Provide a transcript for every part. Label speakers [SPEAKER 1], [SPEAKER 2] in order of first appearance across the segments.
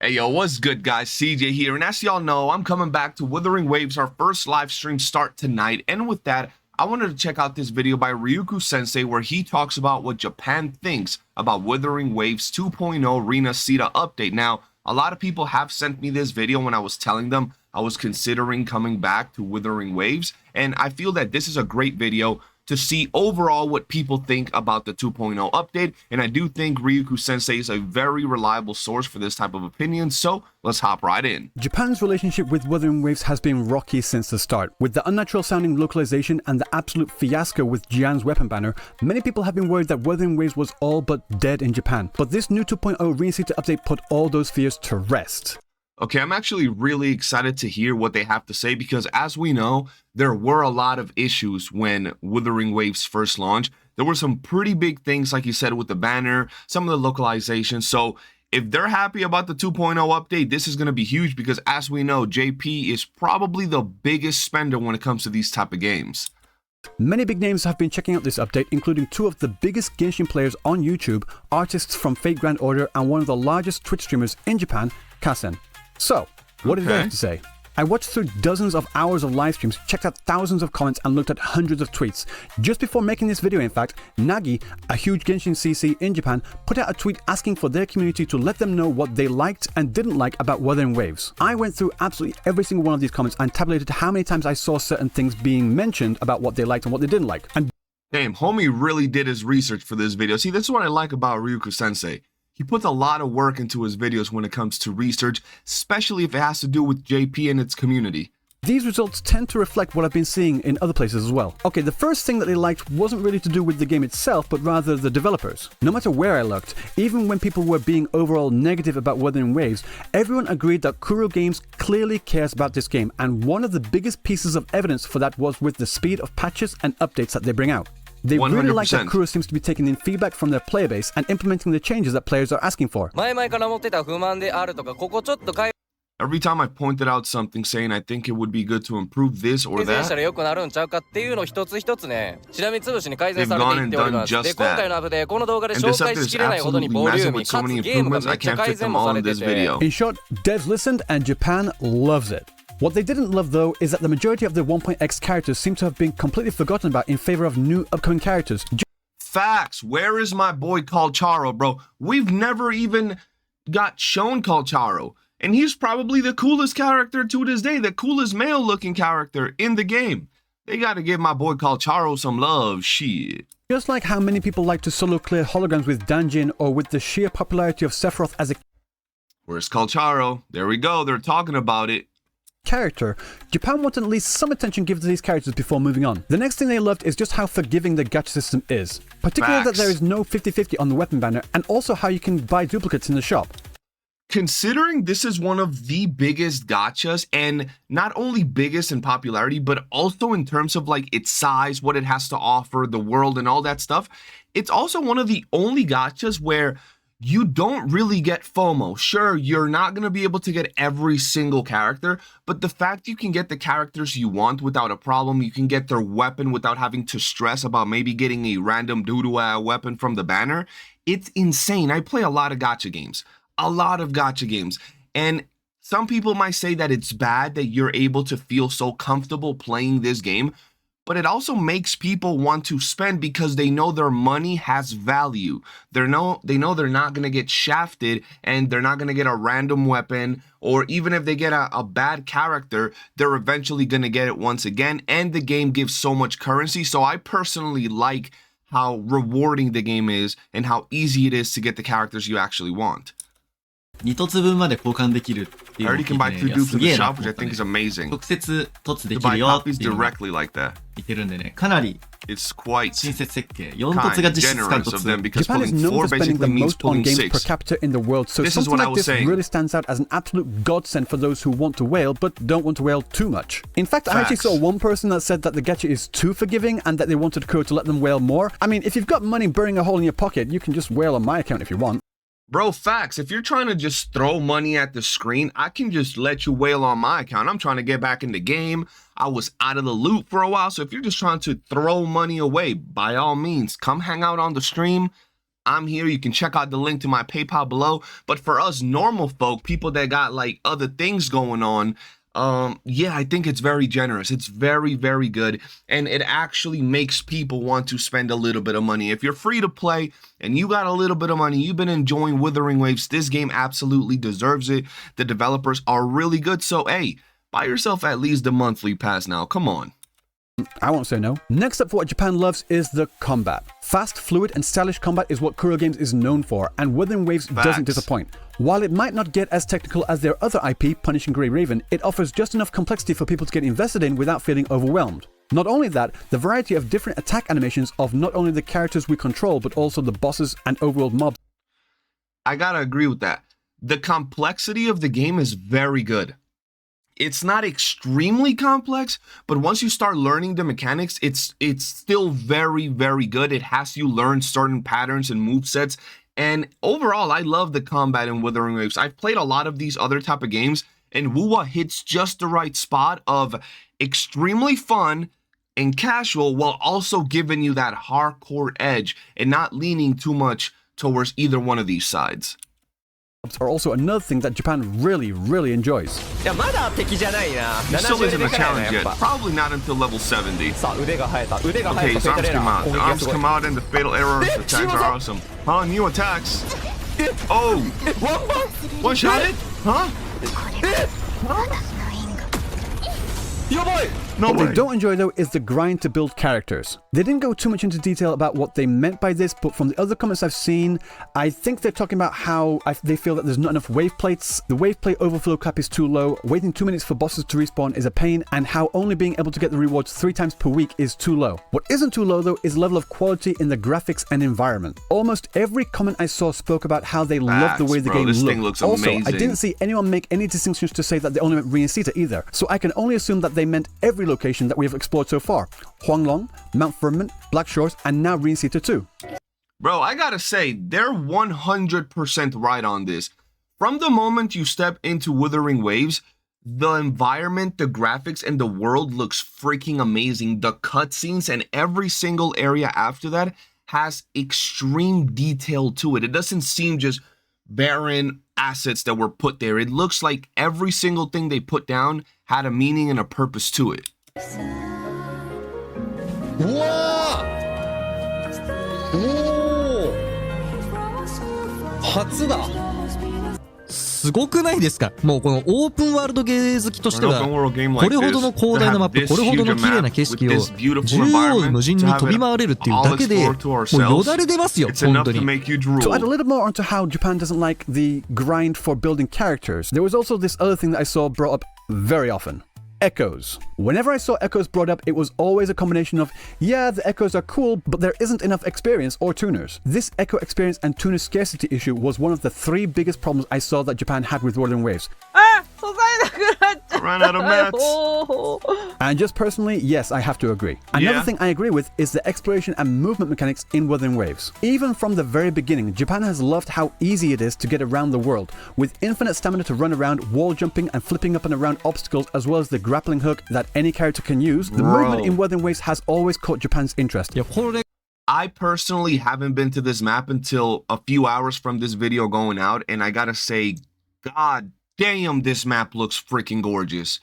[SPEAKER 1] Hey yo, what's good guys? CJ here, and as y'all know, I'm coming back to Wuthering Waves. Our first live stream start tonight, and with that, I wanted to check out this video by Ryuku Sensei where he talks about what Japan thinks about Wuthering Waves 2.0 rinascita update. Now, a lot of people have sent me this video when I was telling them I was considering coming back to Wuthering Waves, and I feel that this is a great video to see overall what people think about the 2.0 update, and I do think Ryuku Sensei is a very reliable source for this type of opinion, so let's hop right in.
[SPEAKER 2] Japan's relationship with Wuthering Waves has been rocky since the start. With the unnatural sounding localization and the absolute fiasco with Jian's weapon banner, many people have been worried that Wuthering Waves was all but dead in Japan, but this new 2.0 rinascita update put all those fears to rest.
[SPEAKER 1] Okay, I'm actually really excited to hear what they have to say because as we know, there were a lot of issues when Wuthering Waves first launched. There were some pretty big things, like you said, with the banner, some of the localization. So if they're happy about the 2.0 update, this is going to be huge because as we know, JP is probably the biggest spender when it comes to these type of games.
[SPEAKER 2] Many big names have been checking out this update, including two of the biggest Genshin players on YouTube, artists from Fate Grand Order, and one of the largest Twitch streamers in Japan, Kasen. So, what did they have to say? I watched through dozens of hours of live streams, checked out thousands of comments, and looked at hundreds of tweets. Just before making this video, in fact, Nagi, a huge Genshin CC in Japan, put out a tweet asking for their community to let them know what they liked and didn't like about Wuthering Waves. I went through absolutely every single one of these comments and tabulated how many times I saw certain things being mentioned about what they liked and what they didn't like. And
[SPEAKER 1] damn, homie really did his research for this video. See, this is what I like about Ryuku Sensei. He puts a lot of work into his videos when it comes to research, especially if it has to do with JP and its community.
[SPEAKER 2] These results tend to reflect what I've been seeing in other places as well. Okay, the first thing that they liked wasn't really to do with the game itself, but rather the developers. No matter where I looked, even when people were being overall negative about Wuthering Waves, everyone agreed that Kuro Games clearly cares about this game, and one of the biggest pieces of evidence for that was with the speed of patches and updates that they bring out. They
[SPEAKER 1] 100%.
[SPEAKER 2] Really like that Kuro seems to be taking in feedback from their player base and implementing the changes that players are asking for.
[SPEAKER 1] Every time I pointed out something saying I think it would be good to improve this or that, they've gone and done just that. And this update is absolutely massive with so many improvements, I can't fit them all in this video.
[SPEAKER 2] In short, devs listened and Japan loves it. What they didn't love though is that the majority of the 1.x characters seem to have been completely forgotten about in favor of new upcoming characters.
[SPEAKER 1] Facts. Where is my boy Calcharo, bro? We've never even got shown Calcharo. And he's probably the coolest character to this day, the coolest male looking character in the game. They gotta give my boy Calcharo some love, shit.
[SPEAKER 2] Just like how many people like to solo clear holograms with Danjin, or with the sheer popularity of Sephiroth as a
[SPEAKER 1] Where's Calcharo? There we go, they're talking about it.
[SPEAKER 2] Character, Japan wanted at least some attention given to these characters before moving on. The next thing they loved is just how forgiving the gacha system is. Particularly that there is no 50-50 on the weapon banner, and also how you can buy duplicates in the shop.
[SPEAKER 1] Considering this is one of the biggest gachas, and not only biggest in popularity, but also in terms of like its size, what it has to offer, the world and all that stuff, it's also one of the only gachas where you don't really get FOMO. Sure, you're not going to be able to get every single character, but the fact you can get the characters you want without a problem, you can get their weapon without having to stress about maybe getting a random doo-doo weapon from the banner, it's insane. I play a lot of gacha games. And some people might say that it's bad that you're able to feel so comfortable playing this game, but it also makes people want to spend because they know their money has value. They know they're not going to get shafted and they're not going to get a random weapon, or even if they get a bad character, they're eventually going to get it once again, and the game gives so much currency. So I personally like how rewarding the game is and how easy it is to get the characters you actually want. I already can buy 2 dupes in the shop, which I think is amazing. To buy copies directly like that. It's quite generous of them because
[SPEAKER 2] Japan is
[SPEAKER 1] pulling
[SPEAKER 2] known
[SPEAKER 1] 4
[SPEAKER 2] for spending the
[SPEAKER 1] basically means
[SPEAKER 2] most on
[SPEAKER 1] pulling
[SPEAKER 2] games
[SPEAKER 1] 6.
[SPEAKER 2] per capita in the world, so
[SPEAKER 1] This is
[SPEAKER 2] something
[SPEAKER 1] what I
[SPEAKER 2] like
[SPEAKER 1] was
[SPEAKER 2] this
[SPEAKER 1] saying.
[SPEAKER 2] really stands out as an absolute godsend for those who want to whale but don't want to whale too much. In fact, I actually saw one person that said that the gacha is too forgiving and that they wanted Kuro to let them whale more. I mean, if you've got money burning a hole in your pocket, you can just whale on my account if you want.
[SPEAKER 1] Bro, facts. If you're trying to just throw money at the screen, I can just let you whale on my account. I'm trying to get back in the game. I was out of the loop for a while. So if you're just trying to throw money away, by all means, come hang out on the stream. I'm here. You can check out the link to my PayPal below. But for us normal folk, people that got like other things going on, yeah, I think it's very generous. It's very, very good. And it actually makes people want to spend a little bit of money. If you're free to play and you got a little bit of money, you've been enjoying Wuthering Waves, this game absolutely deserves it. The developers are really good. So, hey, buy yourself at least a monthly pass now. Come on.
[SPEAKER 2] I won't say no. Next up for what Japan loves is the combat. Fast, fluid, and stylish combat is what Kuro Games is known for, and Wuthering Waves doesn't disappoint. While it might not get as technical as their other IP, Punishing Grey Raven, it offers just enough complexity for people to get invested in without feeling overwhelmed. Not only that, the variety of different attack animations of not only the characters we control, but also the bosses and overworld mobs.
[SPEAKER 1] I gotta agree with that. The complexity of the game is very good. It's not extremely complex, but once you start learning the mechanics, it's still very, very good. It has you learn certain patterns and movesets. And overall, I love the combat in Wuthering Waves. I've played a lot of these other type of games, and Wuwa hits just the right spot of extremely fun and casual while also giving you that hardcore edge and not leaning too much towards either one of these sides.
[SPEAKER 2] Are also another thing that Japan really, really enjoys.
[SPEAKER 1] He still isn't a challenge yet. Probably not until level 70. Okay, his arms come out. The arms come out and the fatal error attacks are awesome. Huh? New attacks. Oh! One shot it? Huh? No
[SPEAKER 2] What
[SPEAKER 1] way.
[SPEAKER 2] they don't enjoy though is the grind to build characters. They didn't go too much into detail about what they meant by this, but from the other comments I've seen, I think they're talking about how they feel that there's not enough wave plates, the wave plate overflow cap is too low, waiting 2 minutes for bosses to respawn is a pain, and how only being able to get the rewards 3 times per week is too low. What isn't too low though is level of quality in the graphics and environment. Almost every comment I saw spoke about how they love the way the game
[SPEAKER 1] this
[SPEAKER 2] looked.
[SPEAKER 1] thing looks
[SPEAKER 2] also,
[SPEAKER 1] amazing.
[SPEAKER 2] I didn't see anyone make any distinctions to say that they only meant rinascita either, so I can only assume that they meant every location that we have explored so far. Huanglong, Mount Firmament, Black Shores, and now rinascita too.
[SPEAKER 1] Bro, I gotta say, they're 100% right on this. From the moment you step into Wuthering Waves, the environment, the graphics, and the world looks freaking amazing. The cutscenes and every single area after that has extreme detail to it. It doesn't seem just barren assets that were put there. It looks like every single thing they put down had a meaning and a purpose to it.
[SPEAKER 3] Whoa! 初だ。すごくないですか？もうこのオープンワールドゲー好きとしては、これほどの広大なマップ、これほどの綺麗な景色を縦横無尽に飛び回れるっていうだけで、もうよだれ出ますよ、本当に。
[SPEAKER 2] To add a little more onto how Japan doesn't like the grind for building characters, there was also this other thing that I saw brought up very often. Echoes. Whenever I saw echoes brought up, it was always a combination of, yeah, the echoes are cool, but there isn't enough experience or tuners. This echo experience and tuner scarcity issue was one of the 3 biggest problems I saw that Japan had with Wuthering Waves.
[SPEAKER 1] Ran out of mats.
[SPEAKER 2] And just personally, yes, I have to agree. Another thing I agree with is the exploration and movement mechanics in Wuthering Waves. Even from the very beginning, Japan has loved how easy it is to get around the world, with infinite stamina to run around, wall jumping and flipping up and around obstacles, as well as the grappling hook that any character can use. The movement in Wuthering Waves has always caught Japan's interest.
[SPEAKER 1] I personally haven't been to this map until a few hours from this video going out, and I gotta say, god damn, this map looks freaking gorgeous.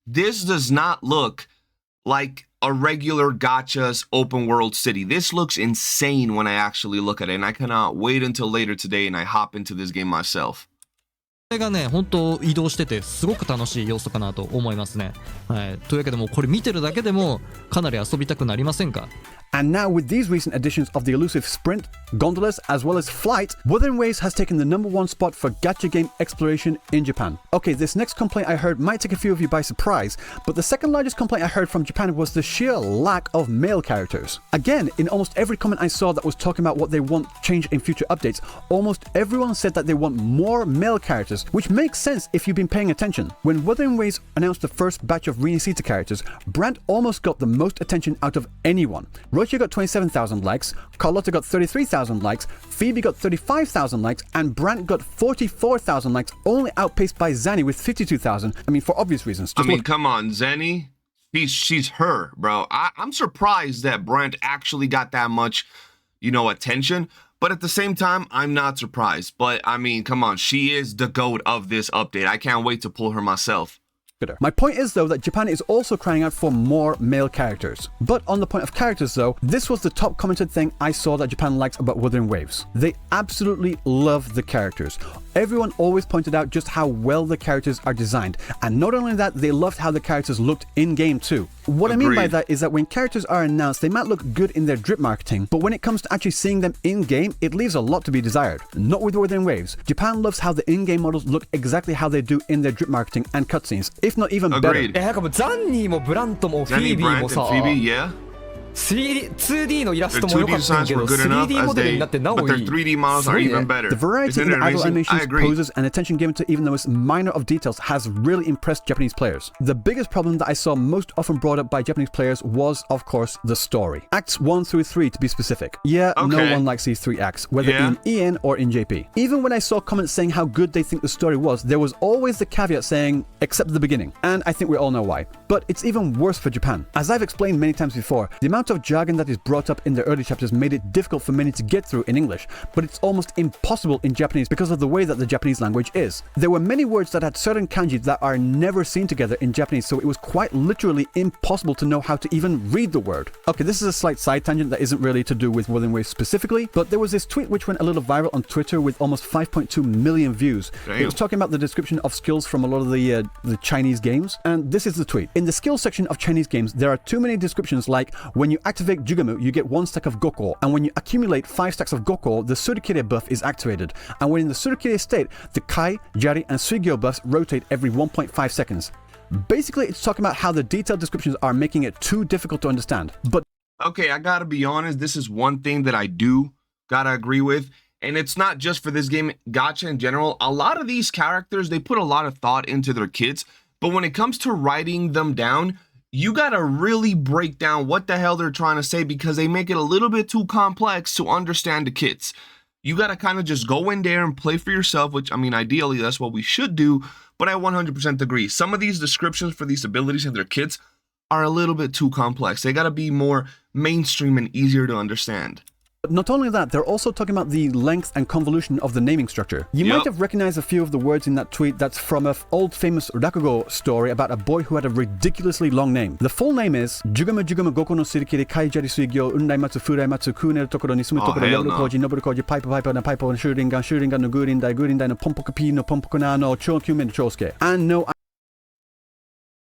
[SPEAKER 1] This does not look like a regular gacha's open world city. This looks insane when I actually look at it, and I cannot wait until later today and I hop into this game myself.
[SPEAKER 3] これがね、本当移動しててすごく楽しい要素かなと思いますね。はい。というわけでもこれ見てるだけでもかなり遊びたくなりませんか？
[SPEAKER 2] And now with these recent additions of the elusive sprint, gondolas, as well as flight, Wuthering Waves has taken the #1 spot for gacha game exploration in Japan. Okay, this next complaint I heard might take a few of you by surprise, but the second largest complaint I heard from Japan was the sheer lack of male characters. Again, in almost every comment I saw that was talking about what they want changed in future updates, almost everyone said that they want more male characters, which makes sense if you've been paying attention. When Wuthering Waves announced the first batch of rinascita characters, Brant almost got the most attention out of anyone. Rocha got 27,000 likes, Carlotta got 33,000 likes, Phoebe got 35,000 likes, and Brant got 44,000 likes, only outpaced by Zanny with 52,000. I mean, for obvious reasons.
[SPEAKER 1] Come on, Zanny. She's her, bro. I'm surprised that Brant actually got that much, attention. But at the same time, I'm not surprised. But I mean, come on, she is the GOAT of this update. I can't wait to pull her myself.
[SPEAKER 2] My point is, though, that Japan is also crying out for more male characters. But on the point of characters, though, this was the top commented thing I saw that Japan likes about Wuthering Waves. They absolutely love the characters. Everyone always pointed out just how well the characters are designed. And not only that, they loved how the characters looked in-game too. What
[SPEAKER 1] Agreed.
[SPEAKER 2] I mean by that is that when characters are announced, they might look good in their drip marketing, but when it comes to actually seeing them in-game, it leaves a lot to be desired. Not with Wuthering Waves. Japan loves how the in-game models look exactly how they do in their drip marketing and cutscenes, if not even
[SPEAKER 1] Agreed.
[SPEAKER 2] better.
[SPEAKER 4] なんかもうザンニーもブラントもフィー
[SPEAKER 1] Zanny,
[SPEAKER 4] ビー
[SPEAKER 1] Brant,
[SPEAKER 4] も
[SPEAKER 1] and
[SPEAKER 4] さ
[SPEAKER 1] Phoebe, yeah.
[SPEAKER 4] 2D のイラス
[SPEAKER 1] Their
[SPEAKER 4] トも良
[SPEAKER 1] 2D
[SPEAKER 4] かったん
[SPEAKER 1] designs
[SPEAKER 4] だけ
[SPEAKER 1] were
[SPEAKER 4] ど
[SPEAKER 1] good enough
[SPEAKER 4] 3D モ
[SPEAKER 1] as
[SPEAKER 4] デルに
[SPEAKER 1] they,
[SPEAKER 4] なってなお
[SPEAKER 1] but
[SPEAKER 4] い
[SPEAKER 1] their
[SPEAKER 4] い
[SPEAKER 1] 3D models
[SPEAKER 4] す
[SPEAKER 1] are
[SPEAKER 4] ごいね
[SPEAKER 1] even better.
[SPEAKER 2] The variety
[SPEAKER 1] Isn't
[SPEAKER 2] in
[SPEAKER 1] it
[SPEAKER 2] the idle
[SPEAKER 1] amazing? I
[SPEAKER 2] animations,
[SPEAKER 1] agree.
[SPEAKER 2] poses, and attention given to even the most minor of details has really impressed Japanese players. The biggest problem that I saw most often brought up by Japanese players was, of course, the story. Acts 1 through 3 to be specific. Yeah, no
[SPEAKER 1] Okay.
[SPEAKER 2] one likes these 3 acts, whether
[SPEAKER 1] Yeah.
[SPEAKER 2] in EN or in JP. Even when I saw comments saying how good they think the story was, there was always the caveat saying, except the beginning. And I think we all know why. But it's even worse for Japan. As I've explained many times before, the amount of jargon that is brought up in the early chapters made it difficult for many to get through in English, but it's almost impossible in Japanese because of the way that the Japanese language is. There were many words that had certain kanji that are never seen together in Japanese, so it was quite literally impossible to know how to even read the word. Okay, this is a slight side tangent that isn't really to do with Wuthering Waves specifically, but there was this tweet which went a little viral on Twitter with almost 5.2 million views.
[SPEAKER 1] Damn.
[SPEAKER 2] It was talking about the description of skills from a lot of the Chinese games, and this is the tweet. In the skills section of Chinese games, there are too many descriptions like, when you activate Jugamu, you get 1 stack of Goko, and when you accumulate 5 stacks of Goko, the Surikire buff is activated, and when in the Surikire state, the Kai, Jari, and Suigyo buffs rotate every 1.5 seconds. Basically, it's talking about how the detailed descriptions are making it too difficult to understand. But
[SPEAKER 1] Okay, I gotta be honest, this is one thing that I do gotta agree with. And it's not just for this game, gacha in general. A lot of these characters, they put a lot of thought into their kits. But when it comes to writing them down, you gotta really break down what the hell they're trying to say because they make it a little bit too complex to understand the kits. You gotta kind of just go in there and play for yourself, which, I mean, ideally, that's what we should do. But I 100% agree. Some of these descriptions for these abilities in their kits are a little bit too complex. They gotta be more mainstream and easier to understand.
[SPEAKER 2] But not only that, they're also talking about the length and convolution of the naming structure. You might have recognized a few of the words in that tweet that's from an old famous Rakugo story about a boy who had a ridiculously long name. The full name is Jugama Jugama Goko no Surikire Kaijari Suigyo Undai Matsu Furai Matsu Kuneru Tokoro ni Sumu Tokoro Yoru Koji Noboru Koji Paipo Paipo na Paipo Shuringan Shuringan no Gurindai no Pompoku Pi no Pompoku na no Chokyume no Chosuke. And no,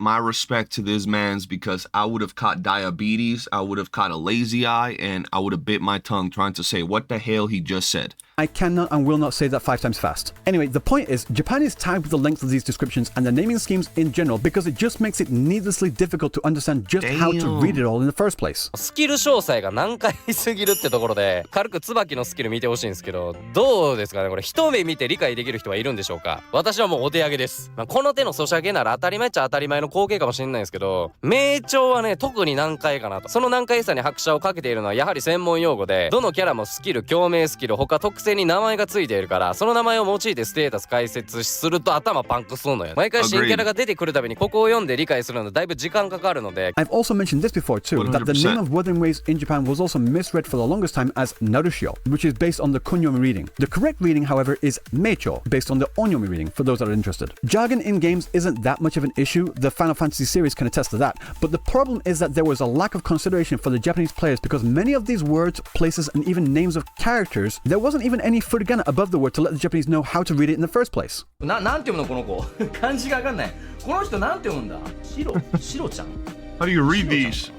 [SPEAKER 1] My respect to this man's because I would have caught diabetes, I would have caught a lazy eye, and I would have bit my tongue trying to say what the hell he just said.
[SPEAKER 2] I cannot and will not say that 5 times fast. Anyway, the point is, Japan is tired with the length of these descriptions and the naming schemes in general because it just makes it needlessly difficult to understand just how to read it all in the first place.
[SPEAKER 5] スキル詳細が難解すぎるってところで軽く椿のスキル見てほしいんですけど、どうですかねこれ。一目見て理解できる人はいるんでしょうか。私はもうお手上げです。この手のソシャゲなら当たり前っちゃ当たり前の光景かもしれないんですけど、名調はね特に難解かなと。その難解さに拍車をかけているのはやはり専門用語で、どのキャラもスキル、共鳴スキル、他特性に名前がついているから、その名前を用いてステータス解説すると頭パンクするのよ。毎回新キャラが出てくるたびにここを読んで理解するのだいぶ時間かかるので。
[SPEAKER 2] I've also mentioned this before too, that the name of Wuthering Waves in Japan was also misread for the longest time as Narushio, which is based on the Kunyomi reading. The correct reading, however, is Meicho, based on the Onyomi reading, for those that are interested. Jargon in games isn't that much of an issue, the Final Fantasy series can attest to that, but the problem is that there was a lack of consideration for the Japanese players because many of these words, places, and even names of characters, there wasn't even any furigana above the word to let the Japanese know how to read it in the first place.
[SPEAKER 4] なんて読むのこの子漢字がわかんない。この人なんて読むんだ。シロちゃん。
[SPEAKER 1] How do you read these?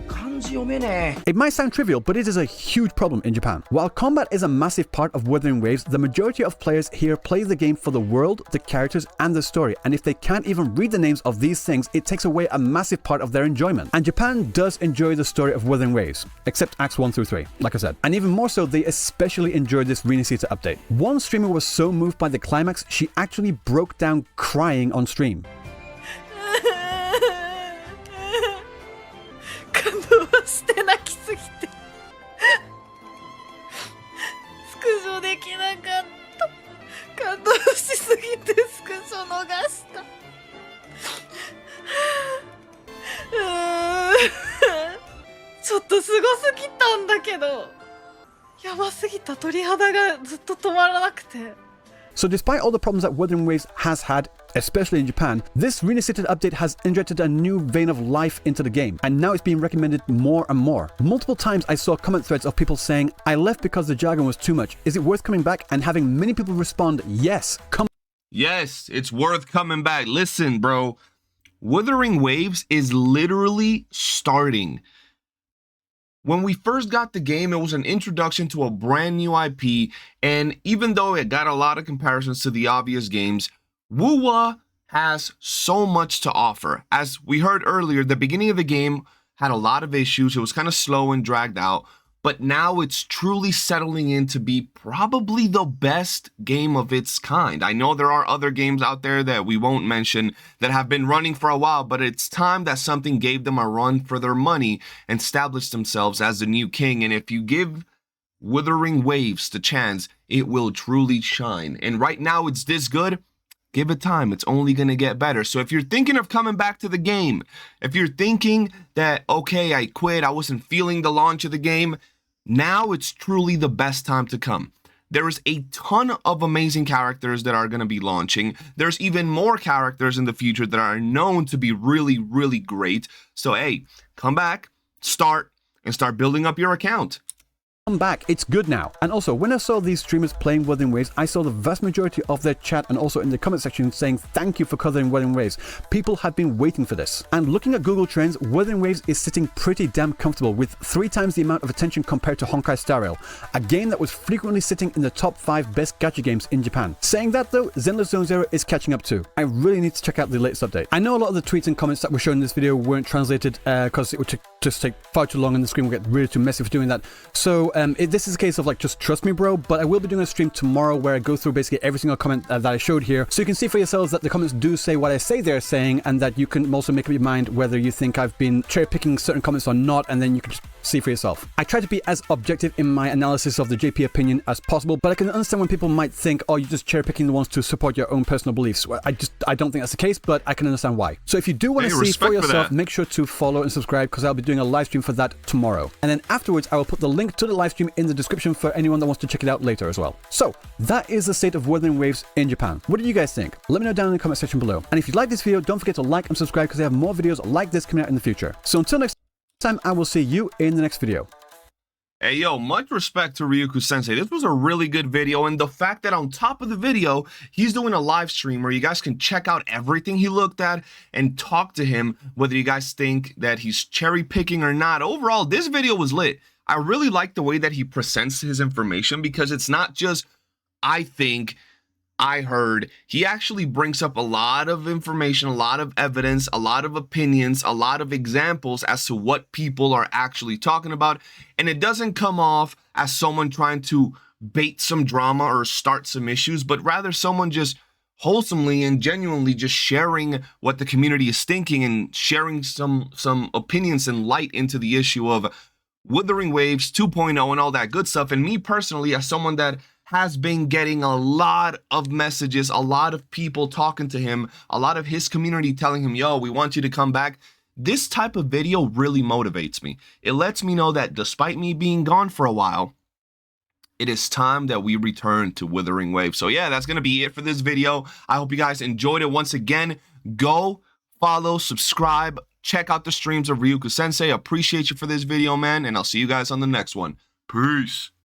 [SPEAKER 4] 漢字読めねえ。
[SPEAKER 2] It might sound trivial, but it is a huge problem in Japan. While combat is a massive part of Wuthering Waves, the majority of players here play the game for the world, the characters, and the story. And if they can't even read the names of these things, it takes away a massive part of their enjoyment. And Japan does enjoy the story of Wuthering Waves, except Acts 1 through 3, like I said. And even more so, they especially enjoyed this rinascita update. One streamer was so moved by the climax, she actually broke down crying on stream.
[SPEAKER 6] 感動はして泣きすぎてスクショできなかった感動しすぎてスクショ逃したちょっとすごすぎたんだけどやばすぎた。鳥肌がずっと止まらなくて。
[SPEAKER 2] So despite all the problems that Wuthering Waves has had, especially in Japan, this rinascita update has injected a new vein of life into the game, and now it's being recommended more and more. Multiple times I saw comment threads of people saying, I left because the jargon was too much. Is it worth coming back? And having many people respond, yes, come.
[SPEAKER 1] Yes, it's worth coming back. Listen, bro, Wuthering Waves is literally starting. When we first got the game, it was an introduction to a brand new IP, and even though it got a lot of comparisons to the obvious games, Wuwa has so much to offer. As we heard earlier, the beginning of the game had a lot of issues. It was kind of slow and dragged out, but now it's truly settling in to be probably the best game of its kind. I know there are other games out there that we won't mention that have been running for a while, but it's time that something gave them a run for their money and established themselves as the new king. And if you give Wuthering Waves the chance, it will truly shine. And right now it's this good. Give it time. It's only going to get better. So if you're thinking of coming back to the game, if you're thinking that, okay, I quit, I wasn't feeling the launch of the game, now it's truly the best time to come. There is a ton of amazing characters that are going to be launching. There's even more characters in the future that are known to be really, really great. So, hey, come back, start building up your account.
[SPEAKER 2] Come back, it's good now. And also, when I saw these streamers playing Wuthering Waves, I saw the vast majority of their chat and also in the comment section saying thank you for covering Wuthering Waves. People have been waiting for this. And looking at Google Trends, Wuthering Waves is sitting pretty damn comfortable with 3 times the amount of attention compared to Honkai Star Rail, a game that was frequently sitting in the top 5 best gacha games in Japan. Saying that though, Zenless Zone Zero is catching up too. I really need to check out the latest update. I know a lot of the tweets and comments that were shown in this video weren't translated because it would just take far too long and the screen will get really too messy for doing that. So this is a case of like, just trust me, bro. But I will be doing a stream tomorrow where I go through basically every single comment that I showed here. So you can see for yourselves that the comments do say what I say they're saying, and that you can also make up your mind whether you think I've been cherry picking certain comments or not, and then you can just see for yourself. I try to be as objective in my analysis of the JP opinion as possible, but I can understand when people might think, oh, you're just cherry picking the ones to support your own personal beliefs. Well, I don't think that's the case, but I can understand why. So if you do want to see for yourself, make sure to follow and subscribe, because I'll be doing a live stream for that tomorrow. And then afterwards, I will put the link to the live stream in the description for anyone that wants to check it out later as well. So that is the state of Wuthering Waves in Japan. What do you guys think? Let me know down in the comment section below. And if you like this video, don't forget to like and subscribe, because I have more videos like this coming out in the future. So until next time, I will see you in the next video.
[SPEAKER 1] Hey, yo, much respect to Ryuku-sensei. This was a really good video, and the fact that on top of the video, he's doing a live stream where you guys can check out everything he looked at and talk to him, whether you guys think that he's cherry-picking or not. Overall, this video was lit. I really like the way that he presents his information, because it's not just, I think, I heard. He actually brings up a lot of information, a lot of evidence, a lot of opinions, a lot of examples as to what people are actually talking about. And it doesn't come off as someone trying to bait some drama or start some issues, but rather someone just wholesomely and genuinely just sharing what the community is thinking and sharing some opinions and light into the issue of Wuthering Waves 2.0 and all that good stuff. And me personally, as someone that has been getting a lot of messages, a lot of people talking to him, a lot of his community telling him, yo, we want you to come back. This type of video really motivates me. It lets me know that despite me being gone for a while, it is time that we return to Wuthering Waves. So yeah, that's going to be it for this video. I hope you guys enjoyed it. Once again, go follow, subscribe, check out the streams of Ryuku-sensei. Appreciate you for this video, man, and I'll see you guys on the next one. Peace.